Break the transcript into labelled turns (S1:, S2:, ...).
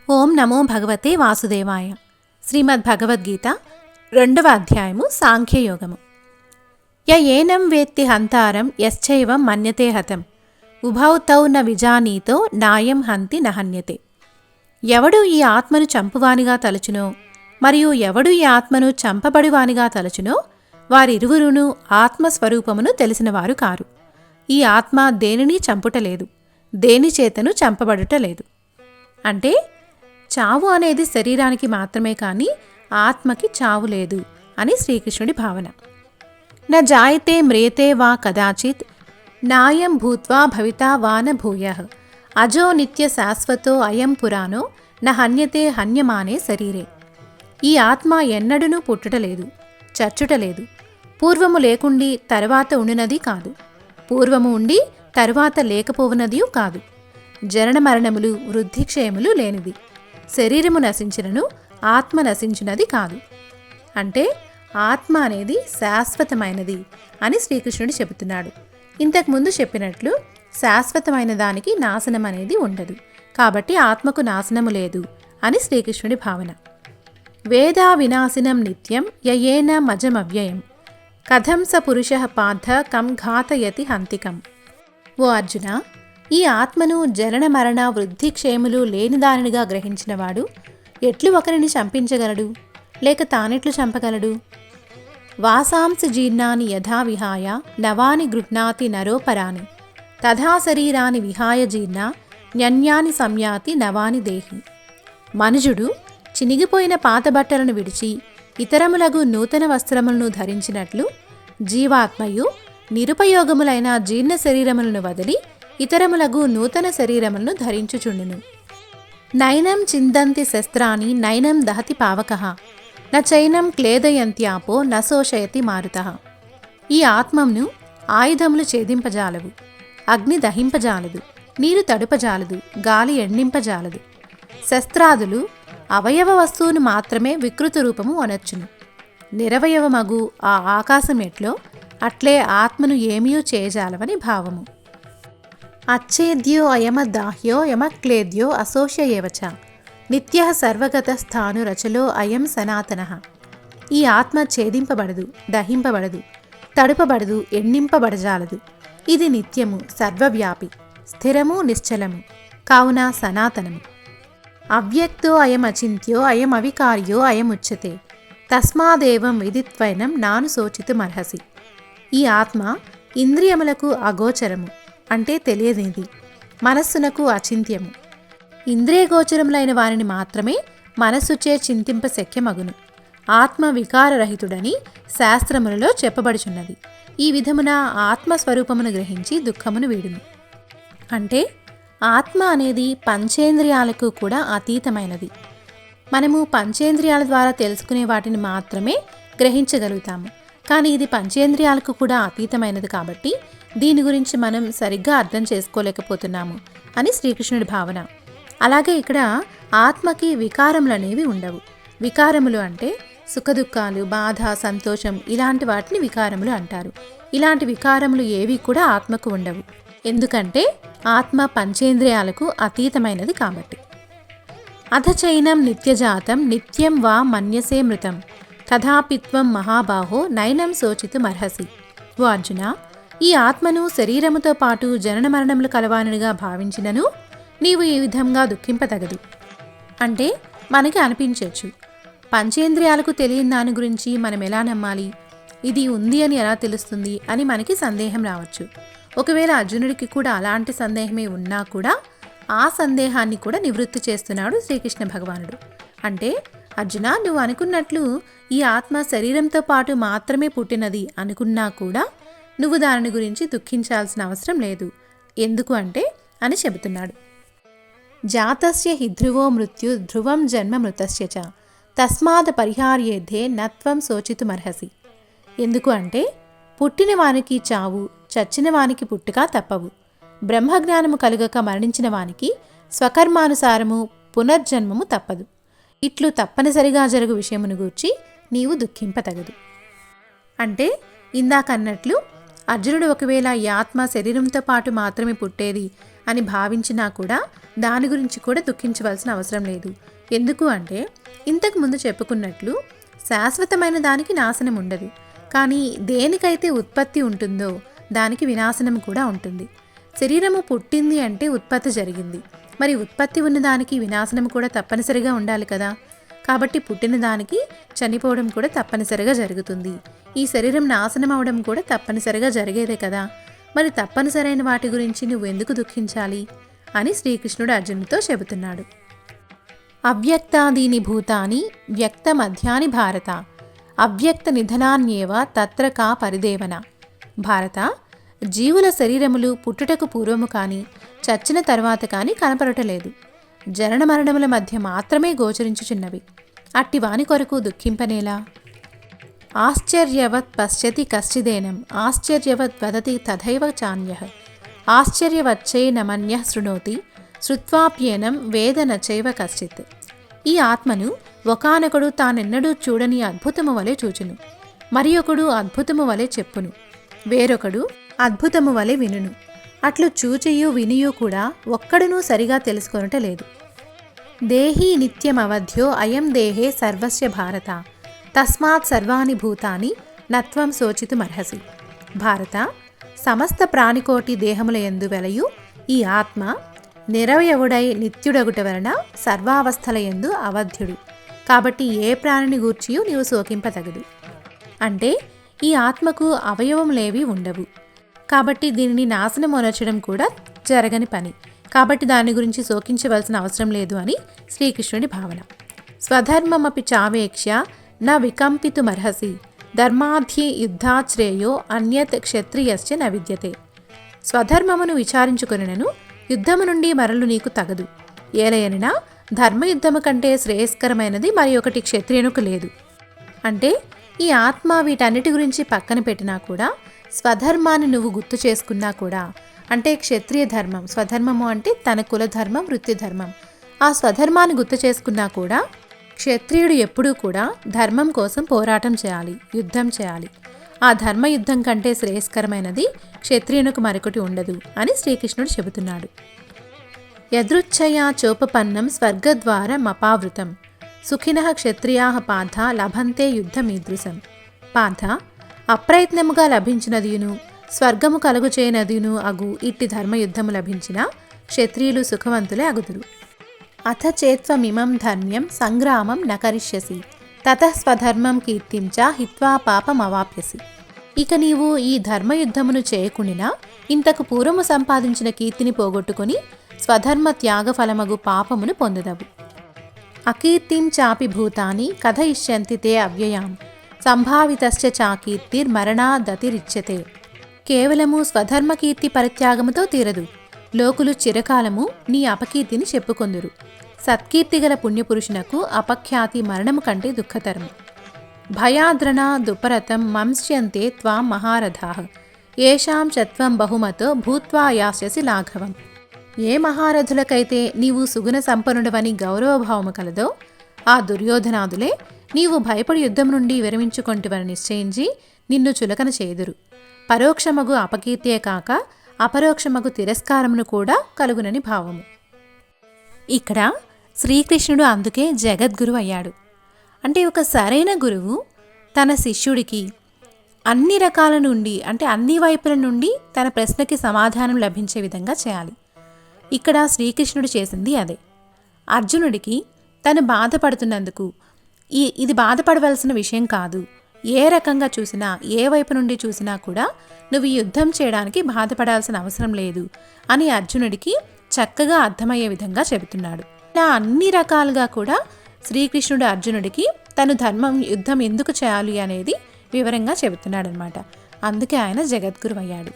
S1: ఓం నమో భగవతే వాసుదేవాయ. శ్రీమద్భగవద్గీత 2వ అధ్యాయము సాంఖ్యయోగము. ఏనం వేత్తి హంతారం యశ్చైవం మన్యతే హతం ఉభౌ తౌ న విజానీతో నాయం హంతి నహన్యతే. ఎవడు ఈ ఆత్మను చంపువానిగా తలచునో మరియు ఎవడు ఈ ఆత్మను చంపబడివానిగా తలచునో వారిరువురును ఆత్మస్వరూపమును తెలిసినవారు కారు. ఈ ఆత్మ దేనిని చంపుటలేదు, దేనిచేతను చంపబడుటలేదు. అంటే చావు అనేది శరీరానికి మాత్రమే కానీ ఆత్మకి చావు లేదు అని శ్రీకృష్ణుడి భావన. న జాయతే మ్రియతే వా కదాచిత్ నాయం భూత్వా భవితా వా న భూయః అజో నిత్య శాశ్వతో అయం పురాణో న హన్యతే హన్యమానే శరీరే. ఈ ఆత్మ ఎన్నడూనూ పుట్టుటలేదు, చచ్చుటలేదు. పూర్వము లేకుండి తరువాత ఉండినది కాదు, పూర్వము ఉండి తరువాత లేకపోవునదియూ కాదు. జనన మరణములు వృద్ధిక్షయములు లేనిది. శరీరము నశించినను ఆత్మ నశించినది కాదు. అంటే ఆత్మ అనేది శాశ్వతమైనది అని శ్రీకృష్ణుడు చెబుతున్నాడు. ఇంతకుముందు చెప్పినట్లు శాశ్వతమైన దానికి నాశనం అనేది ఉండదు, కాబట్టి ఆత్మకు నాశనము లేదు అని శ్రీకృష్ణుడి భావన. వేదా వినాశినం నిత్యం యయేన మజమవ్యయం కథం స పురుషః పార్థ కం ఘాతయతి హంతికం. ఓ అర్జున, ఈ ఆత్మను జనన మరణ వృద్ధిక్షేములు లేనిదానిగా గ్రహించినవాడు ఎట్లు ఒకరిని చంపించగలడు, లేక తానెట్లు చంపగలడు? వాసాంసి జీర్ణాని యథా విహాయ నవాని గృహ్ణాతి నరోపరాని తథా శరీరాని విహాయ జీర్ణ న్యన్యాని సంయాతి నవాని దేహి. మనుజుడు చినిగిపోయిన పాత బట్టలను విడిచి ఇతరములగు నూతన వస్త్రములను ధరించినట్లు జీవాత్మయు నిరుపయోగములైన జీర్ణ శరీరములను వదిలి ఇతరములగు నూతన శరీరములను ధరించుచుండును. నైనం చిందంతి శస్త్రాని నైనం దహతి పావకః న చైనం క్లేదయంత్యాపో నశోషయతి మారుతః. ఈ ఆత్మను ఆయుధములు ఛేదింపజాలవు, అగ్ని దహింపజాలదు, నీరు తడుపజాలదు, గాలి ఎండింపజాలదు. శస్త్రాదులు అవయవ వస్తువును మాత్రమే వికృత రూపము అనొచ్చును. నిరవయవమగు ఆ ఆకాశం ఎట్లో అట్లే ఆత్మను ఏమీయూ చేయజాలవని భావము. అచ్ఛేద్యో అయమదాహ్యో యమక్లేద్యో అశోష్య ఏవచ నిత్యః సర్వగతస్థానురచలో అయం సనాతనః. ఈ ఆత్మ ఛేదింపబడదు, దహింపబడదు, తడుపబడదు, ఎండింపబడజాలదు. ఇది నిత్యము, సర్వవ్యాపి, స్థిరము, నిశ్చలము, కావున సనాతనము. అవ్యక్తో అయం అచింత్యో అయం అవికార్యో అయముచ్యతే తస్మాదేవం విదిత్వైనం నాను శోచితుమర్హసి. ఈ ఆత్మ ఇంద్రియములకు అగోచరము, అంటే తెలియనిది, మనస్సునకు అచింత్యము. ఇంద్రియగోచరములైన వారిని మాత్రమే మనస్సుచే చింతింప శక్యమగును. ఆత్మ వికారరహితుడని శాస్త్రములలో చెప్పబడుచున్నది. ఈ విధమున ఆత్మస్వరూపమును గ్రహించి దుఃఖమును వీడును. అంటే ఆత్మ అనేది పంచేంద్రియాలకు కూడా అతీతమైనది. మనము పంచేంద్రియాల ద్వారా తెలుసుకునే వాటిని మాత్రమే గ్రహించగలుగుతాము, కానీ ఇది పంచేంద్రియాలకు కూడా అతీతమైనది కాబట్టి దీని గురించి మనం సరిగ్గా అర్థం చేసుకోలేకపోతున్నాము అని శ్రీకృష్ణుడి భావన. అలాగే ఇక్కడ ఆత్మకి వికారములు అనేవి ఉండవు. వికారములు అంటే సుఖదుఖాలు, బాధ, సంతోషం ఇలాంటి వాటిని వికారములు అంటారు. ఇలాంటి వికారములు ఏవి కూడా ఆత్మకు ఉండవు, ఎందుకంటే ఆత్మ పంచేంద్రియాలకు అతీతమైనది కాబట్టి. అథచైనం నిత్యజాతం నిత్యం వా మన్యసే మృతం తథాపిత్వం మహాబాహో నైనం శోచితుమర్హసి. ఓ అర్జున, ఈ ఆత్మను శరీరముతో పాటు జనన మరణములు కలవానిగా భావించినను నీవు ఈ విధంగా దుఃఖింపతగదు. అంటే మనకి అనిపించవచ్చు, పంచేంద్రియాలకు తెలియని దాని గురించి మనం ఎలా నమ్మాలి, ఇది ఉంది అని ఎలా తెలుస్తుంది అని మనకి సందేహం రావచ్చు. ఒకవేళ అర్జునుడికి కూడా అలాంటి సందేహమే ఉన్నా కూడా ఆ సందేహాన్ని కూడా నివృత్తి చేస్తున్నాడు శ్రీకృష్ణ భగవానుడు. అంటే అర్జున, నువ్వు అనుకున్నట్లు ఈ ఆత్మ శరీరంతో పాటు మాత్రమే పుట్టినది అనుకున్నా కూడా నువ్వు దాని గురించి దుఃఖించాల్సిన అవసరం లేదు. ఎందుకు అంటే అని చెబుతున్నాడు. జాతస్య హి ధ్రువో మృత్యు ధ్రువం జన్మ మృతస్య చ తస్మాత్ పరిహార్యేద్ధే నత్వం శోచితుమర్హసి. ఎందుకు అంటే పుట్టిన వానికి చావు, చచ్చిన వానికి పుట్టుక తప్పవు. బ్రహ్మజ్ఞానము కలుగక మరణించిన వానికి స్వకర్మానుసారము పునర్జన్మము తప్పదు. ఇట్లు తప్పనిసరిగా జరుగు విషయమును గూర్చి నీవు దుఃఖింపతగదు. అంటే ఇందాకన్నట్లు అర్జునుడు ఒకవేళ ఈ ఆత్మ శరీరంతో పాటు మాత్రమే పుట్టేది అని భావించినా కూడా దాని గురించి కూడా దుఃఖించవలసిన అవసరం లేదు. ఎందుకు అంటే ఇంతకు ముందు చెప్పుకున్నట్లు శాశ్వతమైన దానికి నాశనం ఉండదు, కానీ దేనికైతే ఉత్పత్తి ఉంటుందో దానికి వినాశనం కూడా ఉంటుంది. శరీరము పుట్టింది అంటే ఉత్పత్తి జరిగింది, మరి ఉత్పత్తి ఉన్నదానికి వినాశనం కూడా తప్పనిసరిగా ఉండాలి కదా. కాబట్టి పుట్టిన దానికి చనిపోవడం కూడా తప్పనిసరిగా జరుగుతుంది. ఈ శరీరం నాశనం అవడం కూడా తప్పనిసరిగా జరిగేదే కదా. మరి తప్పనిసరైన వాటి గురించి నువ్వు ఎందుకు దుఃఖించాలి అని శ్రీకృష్ణుడు అర్జునుడితో చెబుతున్నాడు. అవ్యక్తాదీని భూతాని వ్యక్త మధ్యాని భారత, అవ్యక్త నిధనాన్యేవ తత్ర కా పరిదేవన. భారత, జీవుల శరీరములు పుట్టుటకు పూర్వము కానీ చచ్చిన తర్వాత కానీ కనపడటలేదు. జనన మరణముల మధ్య మాత్రమే గోచరించుచున్నవి. అట్టివాని కొరకు దుఃఖింపనేలా? ఆశ్చర్యవత్ పశ్యతి కశ్చిదేనం ఆశ్చర్యవత్ వదతి తథైవ చాన్యః ఆశ్చర్యవచ్చైనమన్యః శృణోతి శ్రుత్వాప్యేనం వేద నచైవ కశ్చిత్. ఈ ఆత్మను ఒకానొకడు తానెన్నడూ చూడని అద్భుతము వలె చూచును, మరి ఒకడు అద్భుతము వలె చెప్పును, వేరొకడు అద్భుతము వలె వినును. అట్లు చూచియు వినియు కూడా ఒక్కడునూ సరిగా తెలుసుకొనటలేదు. దేహీ నిత్యమవధ్యో అయం దేహే సర్వస్య భారత, తస్మాత్ సర్వాణి భూతాని నత్వం శోచితుమర్హసి. భారత, సమస్త ప్రాణికోటి దేహముల యందు వెలయు ఈ ఆత్మ నిరవయవుడై నిత్యుడగుట వలన సర్వావస్థల యందు అవధ్యుడు. కాబట్టి ఏ ప్రాణిని గూర్చియు నీవు శోకింపతగదు. అంటే ఈ ఆత్మకు అవయవములేవి ఉండవు, కాబట్టి దీనిని నాశనం అనర్చడం కూడా జరగని పని, కాబట్టి దాని గురించి శోకించవలసిన అవసరం లేదు అని శ్రీకృష్ణుడి భావన. స్వధర్మమపి చావేక్ష్య న వికంపితుమర్హసి ధర్మాధ్యే యుద్ధాశ్రేయో అన్యత్ క్షత్రియస్య న విద్యతే. స్వధర్మమును విచారించుకొనినను యుద్ధము నుండి మరలు నీకు తగదు. ఏలయనినా ధర్మయుద్ధము కంటే శ్రేయస్కరమైనది మరి ఒకటి క్షత్రియునికి లేదు. అంటే ఈ ఆత్మ వీటన్నిటి గురించి పక్కన పెట్టినా కూడా స్వధర్మాన్ని నువ్వు గుర్తు చేసుకున్నా కూడా, అంటే క్షత్రియ ధర్మం, స్వధర్మము అంటే తన కులధర్మం, వృత్తి ధర్మం, ఆ స్వధర్మాన్ని గుర్తు చేసుకున్నా కూడా క్షత్రియుడు ఎప్పుడూ కూడా ధర్మం కోసం పోరాటం చేయాలి, యుద్ధం చేయాలి. ఆ ధర్మయుద్ధం కంటే శ్రేయస్కరమైనది క్షత్రియునికి మరొకటి ఉండదు అని శ్రీకృష్ణుడు చెబుతున్నాడు. యదృచ్ఛయా చోపపన్నం స్వర్గద్వారమపావృతం సుఖినః క్షత్రియాః పార్థ లభంతే యుద్ధమీదృశం. పార్థ, అప్రయత్నముగా లభించినదియును స్వర్గము కలుగుచేయనదియును అగు ఇట్టి ధర్మయుద్ధము లభించిన క్షత్రియులు సుఖవంతులే అగుదురు. అథ చేత్వమిమం ధర్మ్యం సంగ్రామం న కరిష్యసి తతః స్వధర్మం కీర్తిం చ హిత్వా పాపమవాప్యసి. ఇక నీవు ఈ ధర్మయుద్ధమును చేయకుండినా ఇంతకు పూర్వము సంపాదించిన కీర్తిని పోగొట్టుకుని స్వధర్మ త్యాగఫలమగు పాపమును పొందుదవు. అకీర్తిం చాపి భూతాని కథయిష్యంతి తే అవ్యయాం సంభావితశ్చ చాకీర్తిర్మరణాదతిరిచ్యతే. కేవలము స్వధర్మకీర్తి పరిత్యాగముతో తీరదు, లోకులు చిరకాలము నీ అపకీర్తిని చెప్పుకొందురు. సత్కీర్తిగల పుణ్యపురుషునకు అపఖ్యాతి మరణము కంటే దుఃఖతరము. భయాద్రణ దుపరతం మంస్యంతే త్వాం మహారథాః ఏషాం చత్వం బహుమతో భూత్వా యాస్యసి లాఘవం. ఏ మహారథులకైతే నీవు సుగుణ సంపన్నుడవని గౌరవభావము కలదో ఆ దుర్యోధనాదులే నీవు భయపడి యుద్ధం నుండి విరమించుకొంటివని నిశ్చయించి నిన్ను చులకన చేదురు. పరోక్షమగు అపకీర్తియే కాక అపరోక్షమగు తిరస్కారమును కూడా కలుగునని భావము. ఇక్కడ శ్రీకృష్ణుడు అందుకే జగద్గురు అయ్యాడు. అంటే ఒక సరైన గురువు తన శిష్యుడికి అన్ని రకాల నుండి, అంటే అన్ని వైపుల నుండి తన ప్రశ్నకి సమాధానం లభించే విధంగా చేయాలి. ఇక్కడ శ్రీకృష్ణుడు చేసింది అదే. అర్జునుడికి తను బాధపడుతున్నందుకు ఇది బాధపడవలసిన విషయం కాదు, ఏ రకంగా చూసినా ఏ వైపు నుండి చూసినా కూడా నువ్వు ఈ యుద్ధం చేయడానికి బాధపడాల్సిన అవసరం లేదు అని అర్జునుడికి చక్కగా అర్థమయ్యే విధంగా చెబుతున్నాడు. ఇలా అన్ని రకాలుగా కూడా శ్రీకృష్ణుడు అర్జునుడికి తను యుద్ధం ఎందుకు చేయాలి అనేది వివరంగా చెబుతున్నాడు అనమాట. అందుకే ఆయన జగద్గురు అయ్యాడు.